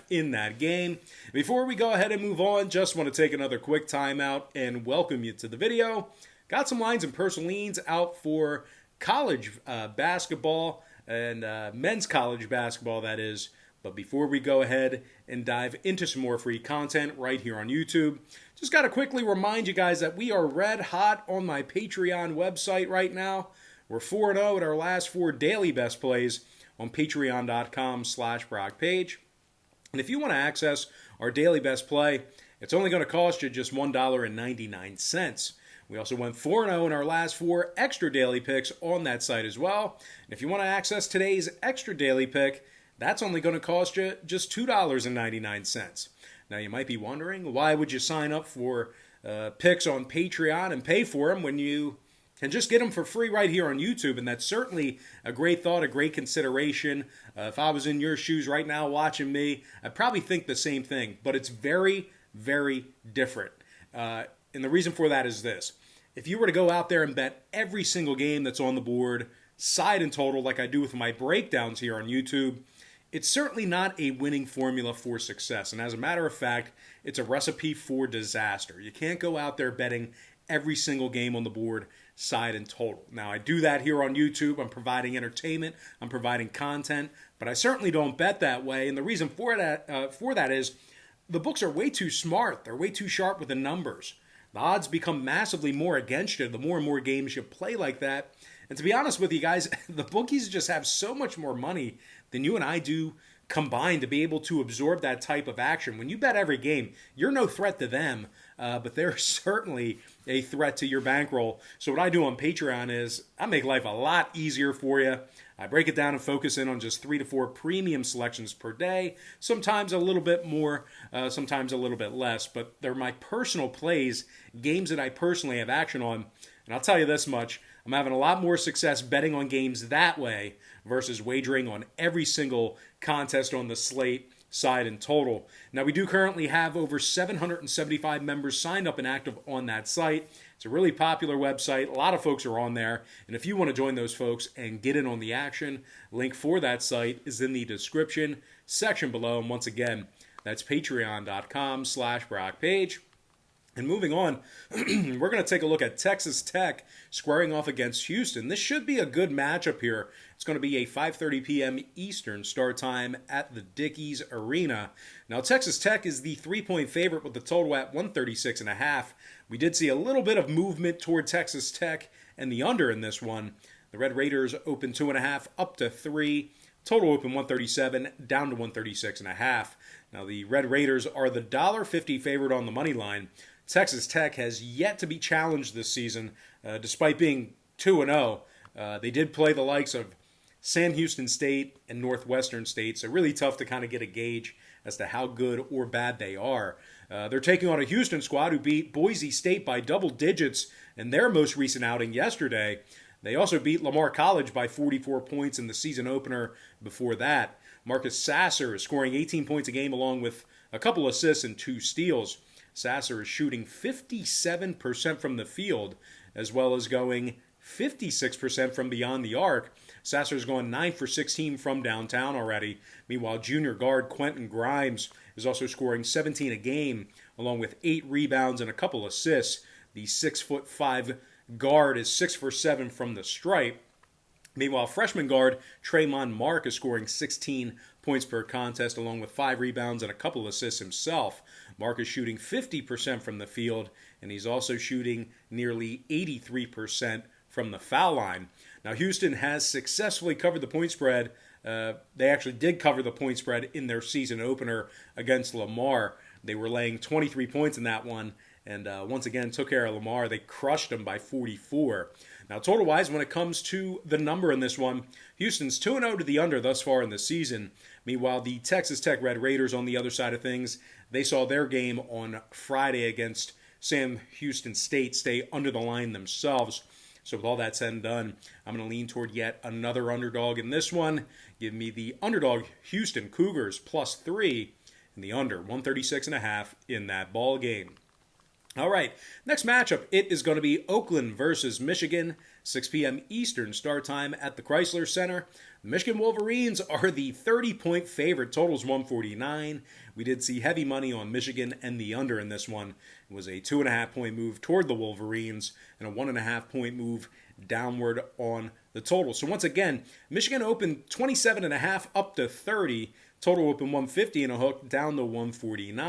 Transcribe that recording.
in that game. Before we go ahead and move on, just want to take another quick timeout and welcome you to the video. Got some lines and personal leans out for college basketball and men's college basketball, that is. But before we go ahead and dive into some more free content right here on YouTube, just got to quickly remind you guys that we are red hot on my Patreon website right now. We're 4-0 at our last 4 daily best plays on patreon.com/BrockPage. And if you want to access our daily best play, it's only going to cost you just $1.99. We also went 4-0 in our last 4 extra daily picks on that site as well. And if you want to access today's extra daily pick, that's only going to cost you just $2.99. Now, you might be wondering, why would you sign up for picks on Patreon and pay for them when you can just get them for free right here on YouTube? And that's certainly a great thought, a great consideration. If I was in your shoes right now watching me, I'd probably think the same thing. But it's very, very different. And the reason for that is this. If you were to go out there and bet every single game that's on the board, side and total, like I do with my breakdowns here on YouTube, it's certainly not a winning formula for success. And as a matter of fact, it's a recipe for disaster. You can't go out there betting every single game on the board, side and total. Now, I do that here on YouTube. I'm providing entertainment. I'm providing content. But I certainly don't bet that way. And the reason for that is the books are way too smart. They're way too sharp with the numbers. The odds become massively more against you the more and more games you play like that. And to be honest with you guys, the bookies just have so much more money than you and I do combined to be able to absorb that type of action. When you bet every game, you're no threat to them, but they're certainly a threat to your bankroll. So what I do on Patreon is I make life a lot easier for you. I break it down and focus in on just 3 to 4 premium selections per day, sometimes a little bit more, sometimes a little bit less, but they're my personal plays, games that I personally have action on. And I'll tell you this much, I'm having a lot more success betting on games that way versus wagering on every single contest on the slate, side and total. Now, we do currently have over 775 members signed up and active on that site. It's a really popular website. A lot of folks are on there. And if you want to join those folks and get in on the action, link for that site is in the description section below. And once again, that's patreon.com/BrockPage. And moving on, we're going to take a look at Texas Tech squaring off against Houston. This should be a good matchup here. It's going to be a 5:30 p.m. Eastern start time at the Dickies Arena. Now, Texas Tech is the 3-point favorite with the total at 136.5. We did see a little bit of movement toward Texas Tech and the under in this one. The Red Raiders open 2.5 up to 3. Total open 137 down to 136.5. Now, the Red Raiders are the $1.50 favorite on the money line. Texas Tech has yet to be challenged this season, despite being 2-0. They did play the likes of Sam Houston State and Northwestern State, so really tough to kind of get a gauge as to how good or bad they are. They're taking on a Houston squad who beat Boise State by double digits in their most recent outing yesterday. They also beat Lamar College by 44 points in the season opener before that. Marcus Sasser is scoring 18 points a game along with a couple assists and 2 steals. Sasser is shooting 57% from the field, as well as going 56% from beyond the arc. Sasser is going 9 for 16 from downtown already. Meanwhile, junior guard Quentin Grimes is also scoring 17 a game, along with 8 rebounds and a couple assists. The 6'5" guard is 6 for 7 from the stripe. Meanwhile, freshman guard Tremont Mark is scoring 16 points per contest, along with 5 rebounds and a couple assists himself. Mark is shooting 50% from the field, and he's also shooting nearly 83% from the foul line. Now, Houston has successfully covered the point spread. They actually did cover the point spread in their season opener against Lamar. They were laying 23 points in that one, and once again took care of Lamar. They crushed them by 44. Now, total-wise, when it comes to the number in this one, Houston's 2-0 to the under thus far in the season. Meanwhile, the Texas Tech Red Raiders on the other side of things, they saw their game on Friday against Sam Houston State stay under the line themselves. So with all that said and done, I'm going to lean toward yet another underdog in this one. Give me the underdog Houston Cougars +3 in the under 136.5 in that ball game. All right, next matchup, it is going to be Oakland versus Michigan, 6 p.m. Eastern start time at the Chrysler Center. The Michigan Wolverines are the 30-point favorite. Total's 149. We did see heavy money on Michigan and the under in this one. It was a 2.5-point move toward the Wolverines and a 1.5-point move downward on the total. So once again, Michigan opened 27.5 up to 30. Total open 150 and a hook down to 149.